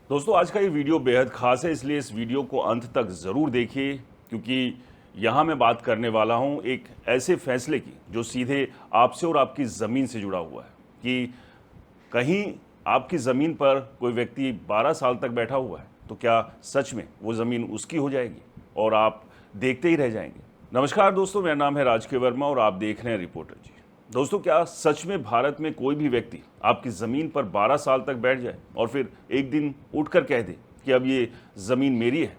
दोस्तों, आज का ये वीडियो बेहद खास है, इसलिए इस वीडियो को अंत तक ज़रूर देखिए, क्योंकि यहाँ मैं बात करने वाला हूँ एक ऐसे फैसले की जो सीधे आपसे और आपकी ज़मीन से जुड़ा हुआ है कि कहीं आपकी ज़मीन पर कोई व्यक्ति 12 साल तक बैठा हुआ है, तो क्या सच में वो ज़मीन उसकी हो जाएगी और आप देखते ही रह जाएंगे। नमस्कार दोस्तों, मेरा नाम है राजके वर्मा और आप देख रहे हैं रिपोर्टर जी। दोस्तों, क्या सच में भारत में कोई भी व्यक्ति आपकी ज़मीन पर 12 साल तक बैठ जाए और फिर एक दिन उठकर कह दे कि अब ये ज़मीन मेरी है?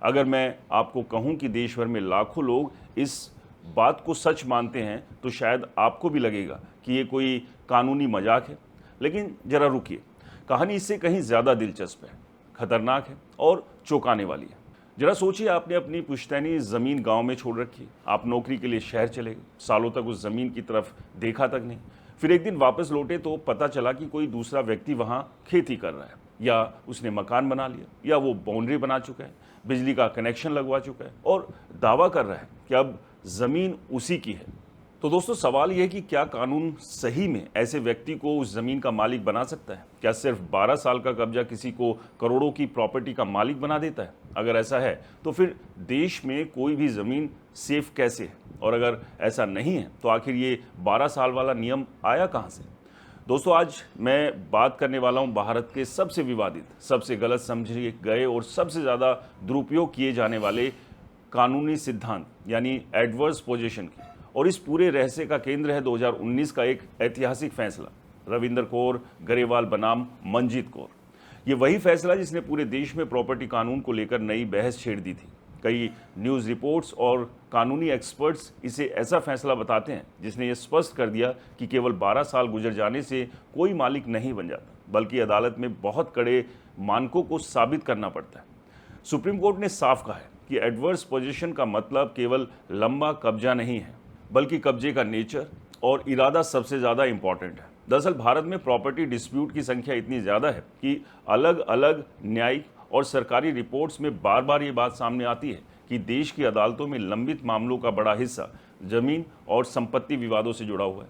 अगर मैं आपको कहूं कि देश भर में लाखों लोग इस बात को सच मानते हैं, तो शायद आपको भी लगेगा कि ये कोई कानूनी मजाक है। लेकिन ज़रा रुकिए, कहानी इससे कहीं ज़्यादा दिलचस्प है, खतरनाक है और चौंकाने वाली है। जरा सोचिए, आपने अपनी पुश्तैनी ज़मीन गांव में छोड़ रखी, आप नौकरी के लिए शहर चले गए, सालों तक उस ज़मीन की तरफ देखा तक नहीं। फिर एक दिन वापस लौटे तो पता चला कि कोई दूसरा व्यक्ति वहां खेती कर रहा है, या उसने मकान बना लिया, या वो बाउंड्री बना चुका है, बिजली का कनेक्शन लगवा चुका है और दावा कर रहा है कि अब ज़मीन उसी की है। तो दोस्तों, सवाल यह है कि क्या कानून सही में ऐसे व्यक्ति को उस ज़मीन का मालिक बना सकता है? क्या सिर्फ 12 साल का कब्जा किसी को करोड़ों की प्रॉपर्टी का मालिक बना देता है? अगर ऐसा है तो फिर देश में कोई भी ज़मीन सेफ कैसे है? और अगर ऐसा नहीं है तो आखिर ये 12 साल वाला नियम आया कहाँ से? दोस्तों, आज मैं बात करने वाला हूँ भारत के सबसे विवादित, सबसे गलत समझे गए और सबसे ज़्यादा दुरुपयोग किए जाने वाले कानूनी सिद्धांत यानी एडवर्स पोजीशन की। और इस पूरे रहस्य का केंद्र है 2019 का एक ऐतिहासिक फैसला, रविंदर कौर गरेवाल बनाम मनजीत कौर। ये वही फैसला जिसने पूरे देश में प्रॉपर्टी कानून को लेकर नई बहस छेड़ दी थी। कई न्यूज़ रिपोर्ट्स और कानूनी एक्सपर्ट्स इसे ऐसा फैसला बताते हैं जिसने ये स्पष्ट कर दिया कि केवल 12 साल गुजर जाने से कोई मालिक नहीं बन जाता, बल्कि अदालत में बहुत कड़े मानकों को साबित करना पड़ता है। सुप्रीम कोर्ट ने साफ कहा है कि एडवर्स पोजीशन का मतलब केवल लंबा कब्जा नहीं है, बल्कि कब्जे का नेचर और इरादा सबसे ज़्यादा इंपॉर्टेंट है। दरअसल भारत में प्रॉपर्टी डिस्प्यूट की संख्या इतनी ज़्यादा है कि अलग अलग न्यायिक और सरकारी रिपोर्ट्स में बार बार ये बात सामने आती है कि देश की अदालतों में लंबित मामलों का बड़ा हिस्सा जमीन और संपत्ति विवादों से जुड़ा हुआ है।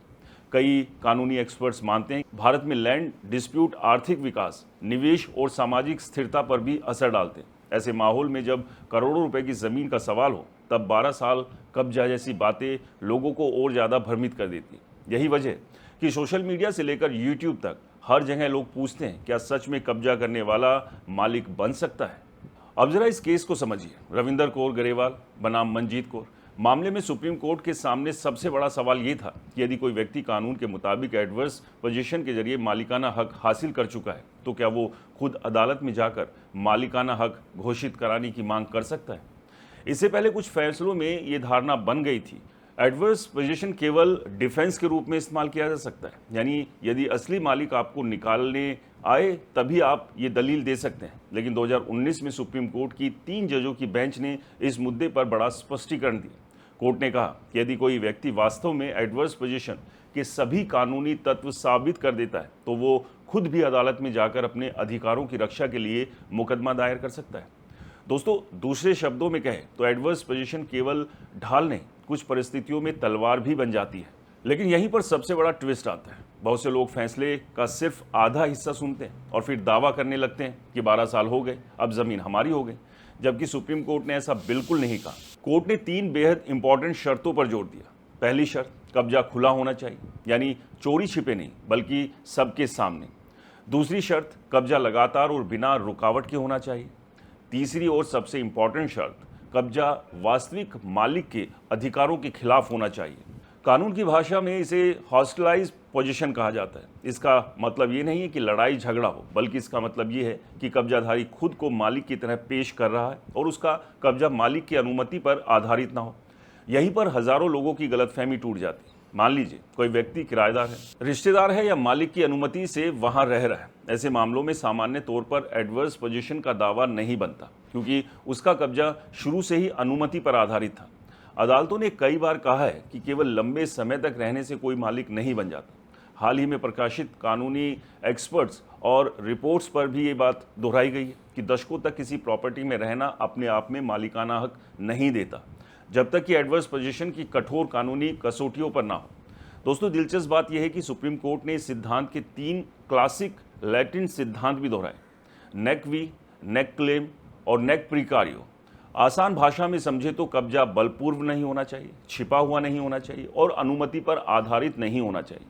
कई कानूनी एक्सपर्ट्स मानते हैं भारत में लैंड डिस्प्यूट आर्थिक विकास, निवेश और सामाजिक स्थिरता पर भी असर डालते हैं। ऐसे माहौल में जब करोड़ों रुपए की ज़मीन का सवाल हो, तब 12 साल कब्जा जैसी बातें लोगों को और ज़्यादा भ्रमित कर देती। यही वजह है कि सोशल मीडिया से लेकर यूट्यूब तक हर जगह लोग पूछते हैं, क्या सच में कब्जा करने वाला मालिक बन सकता है? अब जरा इस केस को समझिए। रविंदर कौर गरेवाल बनाम मनजीत कौर मामले में सुप्रीम कोर्ट के सामने सबसे बड़ा सवाल ये था कि यदि कोई व्यक्ति कानून के मुताबिक एडवर्स पोजीशन के जरिए मालिकाना हक हासिल कर चुका है, तो क्या वो खुद अदालत में जाकर मालिकाना हक घोषित कराने की मांग कर सकता है? इससे पहले कुछ फैसलों में ये धारणा बन गई थी, एडवर्स पोजीशन केवल डिफेंस के रूप में इस्तेमाल किया जा सकता है, यानी यदि असली मालिक आपको निकालने आए तभी आप ये दलील दे सकते हैं। लेकिन 2019 में सुप्रीम कोर्ट की 3 जजों की बेंच ने इस मुद्दे पर बड़ा स्पष्टीकरण दिया। कोर्ट ने कहा कि यदि कोई व्यक्ति वास्तव में एडवर्स पोजीशन के सभी कानूनी तत्व साबित कर देता है, तो वो खुद भी अदालत में जाकर अपने अधिकारों की रक्षा के लिए मुकदमा दायर कर सकता है। दोस्तों, दूसरे शब्दों में कहें तो एडवर्स पोजीशन केवल ढाल नहीं, कुछ परिस्थितियों में तलवार भी बन जाती है। लेकिन यहीं पर सबसे बड़ा ट्विस्ट आता है। बहुत से लोग फैसले का सिर्फ आधा हिस्सा सुनते हैं और फिर दावा करने लगते हैं कि 12 साल हो गए, अब ज़मीन हमारी हो गई, जबकि सुप्रीम कोर्ट ने ऐसा बिल्कुल नहीं कहा। कोर्ट ने 3 बेहद इंपॉर्टेंट शर्तों पर जोर दिया। पहली शर्त, कब्जा खुला होना चाहिए, यानी चोरी छिपे नहीं बल्कि सबके सामने। दूसरी शर्त, कब्जा लगातार और बिना रुकावट के होना चाहिए। तीसरी और सबसे इंपॉर्टेंट शर्त, कब्जा वास्तविक मालिक के अधिकारों के खिलाफ होना चाहिए। कानून की भाषा में इसे हॉस्टिलाइज पोजीशन कहा जाता है। इसका मतलब ये नहीं है कि लड़ाई झगड़ा हो, बल्कि इसका मतलब ये है कि कब्जाधारी खुद को मालिक की तरह पेश कर रहा है और उसका कब्जा मालिक की अनुमति पर आधारित ना हो। यहीं पर हजारों लोगों की गलतफहमी टूट जाती है। मान लीजिए कोई व्यक्ति किराएदार है, रिश्तेदार है या मालिक की अनुमति से वहां रह रहा है। ऐसे मामलों में सामान्य तौर पर एडवर्स पोजीशन का दावा नहीं बनता, क्योंकि उसका कब्जा शुरू से ही अनुमति पर आधारित था। अदालतों ने कई बार कहा है कि केवल लंबे समय तक रहने से कोई मालिक नहीं बन जाता। हाल ही में प्रकाशित कानूनी एक्सपर्ट्स और रिपोर्ट्स पर भी ये बात दोहराई गई है कि दशकों तक किसी प्रॉपर्टी में रहना अपने आप में मालिकाना हक नहीं देता, जब तक कि एडवर्स पोजीशन की कठोर कानूनी कसौटियों पर ना हो। दोस्तों, दिलचस्प बात यह है कि सुप्रीम कोर्ट ने इस सिद्धांत के 3 क्लासिक लैटिन सिद्धांत भी दोहराए। नेक वी, नेक क्लेम और नेक प्रिकारियो। आसान भाषा में समझे तो कब्जा बलपूर्व नहीं होना चाहिए, छिपा हुआ नहीं होना चाहिए और अनुमति पर आधारित नहीं होना चाहिए।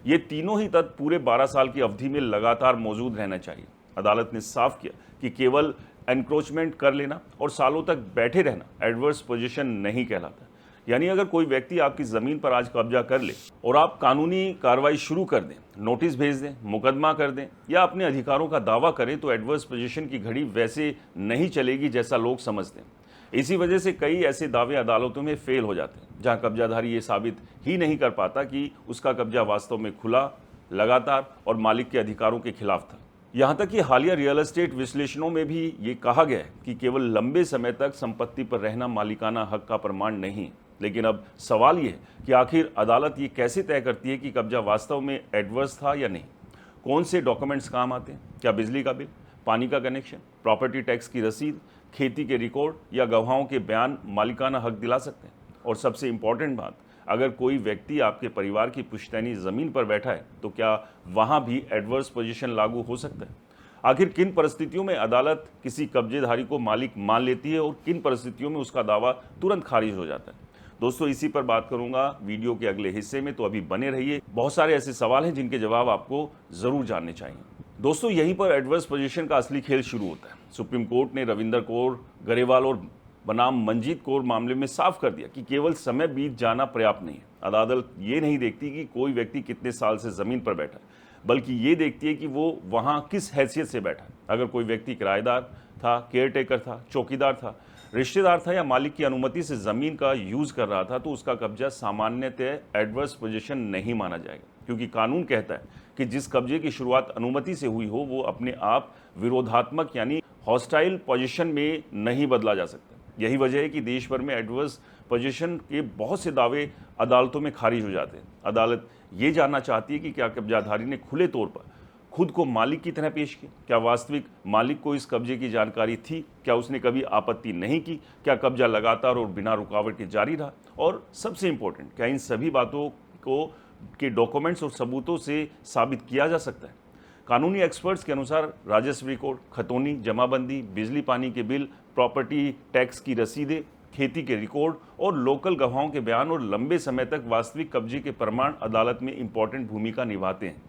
ये तीनों ही तत्व पूरे 12 साल की अवधि में लगातार मौजूद रहना चाहिए। अदालत ने साफ किया कि केवल एनक्रोचमेंट कर लेना और सालों तक बैठे रहना एडवर्स पोजीशन नहीं कहलाता। यानी अगर कोई व्यक्ति आपकी ज़मीन पर आज कब्जा कर ले और आप कानूनी कार्रवाई शुरू कर दें, नोटिस भेज दें, मुकदमा कर दें या अपने अधिकारों का दावा करें, तो एडवर्स पोजीशन की घड़ी वैसे नहीं चलेगी जैसा लोग समझते हैं। इसी वजह से कई ऐसे दावे अदालतों में फेल हो जाते हैं जहां कब्जाधारी ये साबित ही नहीं कर पाता कि उसका कब्जा वास्तव में खुला, लगातार और मालिक के अधिकारों के खिलाफ था। यहाँ तक कि हालिया रियल एस्टेट विश्लेषणों में भी ये कहा गया है कि केवल लंबे समय तक संपत्ति पर रहना मालिकाना हक का प्रमाण नहीं। लेकिन अब सवाल ये है कि आखिर अदालत ये कैसे तय करती है कि कब्जा वास्तव में एडवर्स था या नहीं? कौन से डॉक्यूमेंट्स काम आते हैं? क्या बिजली का बिल, पानी का कनेक्शन, प्रॉपर्टी टैक्स की रसीद, खेती के रिकॉर्ड या गवाहों के बयान मालिकाना हक दिला सकते हैं? और सबसे इम्पॉर्टेंट बात, अगर कोई व्यक्ति आपके परिवार की पुश्तैनी ज़मीन पर बैठा है तो क्या वहाँ भी एडवर्स पोजीशन लागू हो सकता है? आखिर किन परिस्थितियों में अदालत किसी कब्जेधारी को मालिक मान लेती है और किन परिस्थितियों में उसका दावा तुरंत खारिज हो जाता है? दोस्तों, इसी पर बात करूंगा वीडियो के अगले हिस्से में, तो अभी बने रहिए। बहुत सारे ऐसे सवाल हैं जिनके जवाब आपको ज़रूर जानने चाहिए। दोस्तों, यहीं पर एडवर्स पोजीशन का असली खेल शुरू होता है। सुप्रीम कोर्ट ने रविंदर कौर गरेवाल और बनाम मंजीत कौर मामले में साफ कर दिया कि केवल समय बीत जाना पर्याप्त नहीं है। अदालत ये नहीं देखती कि कोई व्यक्ति कितने साल से ज़मीन पर बैठा है, बल्कि ये देखती है कि वो वहाँ किस हैसियत से बैठा है। अगर कोई व्यक्ति किराएदार था, केयरटेकर था, चौकीदार था, रिश्तेदार था या मालिक की अनुमति से ज़मीन का यूज़ कर रहा था, तो उसका कब्जा सामान्यतः एडवर्स पोजीशन नहीं माना जाएगा, क्योंकि कानून कहता है कि जिस कब्जे की शुरुआत अनुमति से हुई हो वो अपने आप विरोधात्मक यानी हॉस्टाइल पोजीशन में नहीं बदला जा सकता। यही वजह है कि देश भर में एडवर्स पोजीशन के बहुत से दावे अदालतों में खारिज हो जाते हैं। अदालत ये जानना चाहती है कि क्या कब्जाधारी ने खुले तौर पर खुद को मालिक की तरह पेश किया, क्या वास्तविक मालिक को इस कब्जे की जानकारी थी, क्या उसने कभी आपत्ति नहीं की, क्या कब्जा लगातार और बिना रुकावट के जारी रहा, और सबसे इम्पोर्टेंट, क्या इन सभी बातों को के डॉक्यूमेंट्स और सबूतों से साबित किया जा सकता है। कानूनी एक्सपर्ट्स के अनुसार राजस्व रिकॉर्ड, खतौनी, जमाबंदी, बिजली पानी के बिल, प्रॉपर्टी टैक्स की रसीदें, खेती के रिकॉर्ड और लोकल गवाहों के बयान और लंबे समय तक वास्तविक कब्जे के प्रमाण अदालत में इंपॉर्टेंट भूमिका निभाते हैं।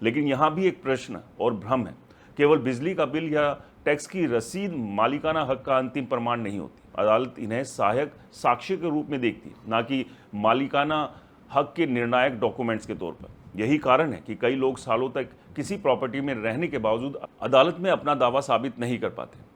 लेकिन यहाँ भी एक प्रश्न और भ्रम है। केवल बिजली का बिल या टैक्स की रसीद मालिकाना हक का अंतिम प्रमाण नहीं होती। अदालत इन्हें सहायक साक्ष्य के रूप में देखती, ना कि मालिकाना हक के निर्णायक डॉक्यूमेंट्स के तौर पर। यही कारण है कि कई लोग सालों तक किसी प्रॉपर्टी में रहने के बावजूद अदालत में अपना दावा साबित नहीं कर पाते।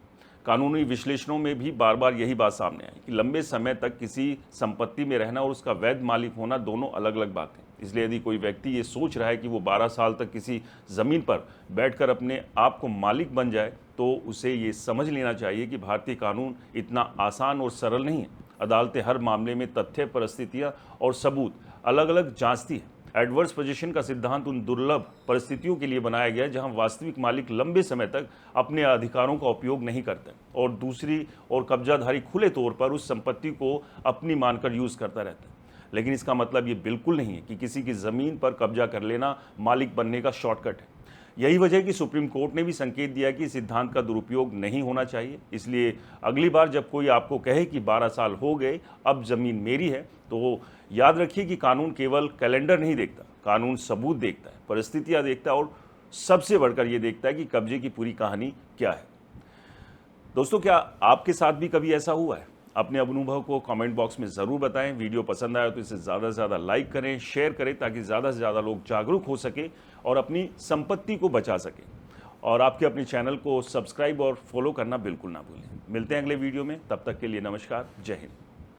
कानूनी विश्लेषणों में भी बार बार यही बात सामने आई कि लंबे समय तक किसी संपत्ति में रहना और उसका वैध मालिक होना दोनों अलग अलग बातें। इसलिए यदि कोई व्यक्ति ये सोच रहा है कि वो 12 साल तक किसी ज़मीन पर बैठकर अपने आप को मालिक बन जाए, तो उसे ये समझ लेना चाहिए कि भारतीय कानून इतना आसान और सरल नहीं है। अदालतें हर मामले में तथ्य, परिस्थितियाँ और सबूत अलग अलग जांचती है। एडवर्स पोजीशन का सिद्धांत उन दुर्लभ परिस्थितियों के लिए बनाया गया है जहां वास्तविक मालिक लंबे समय तक अपने अधिकारों का उपयोग नहीं करता और दूसरी और कब्जाधारी खुले तौर पर उस संपत्ति को अपनी मानकर यूज़ करता रहता है। लेकिन इसका मतलब ये बिल्कुल नहीं है कि किसी की ज़मीन पर कब्जा कर लेना मालिक बनने का शॉर्टकट है। यही वजह है कि सुप्रीम कोर्ट ने भी संकेत दिया कि इस सिद्धांत का दुरुपयोग नहीं होना चाहिए। इसलिए अगली बार जब कोई आपको कहे कि 12 साल हो गए, अब ज़मीन मेरी है, तो याद रखिए कि कानून केवल कैलेंडर नहीं देखता, कानून सबूत देखता है, परिस्थितियाँ देखता है और सबसे बढ़कर ये देखता है कि कब्जे की पूरी कहानी क्या है। दोस्तों, क्या आपके साथ भी कभी ऐसा हुआ है? अपने अनुभव को कमेंट बॉक्स में ज़रूर बताएं। वीडियो पसंद आया तो इसे ज़्यादा से ज़्यादा लाइक करें, शेयर करें, ताकि ज़्यादा से ज़्यादा लोग जागरूक हो सके और अपनी संपत्ति को बचा सकें। और आपके अपने चैनल को सब्सक्राइब और फॉलो करना बिल्कुल ना भूलें। मिलते हैं अगले वीडियो में, तब तक के लिए नमस्कार, जय हिंद।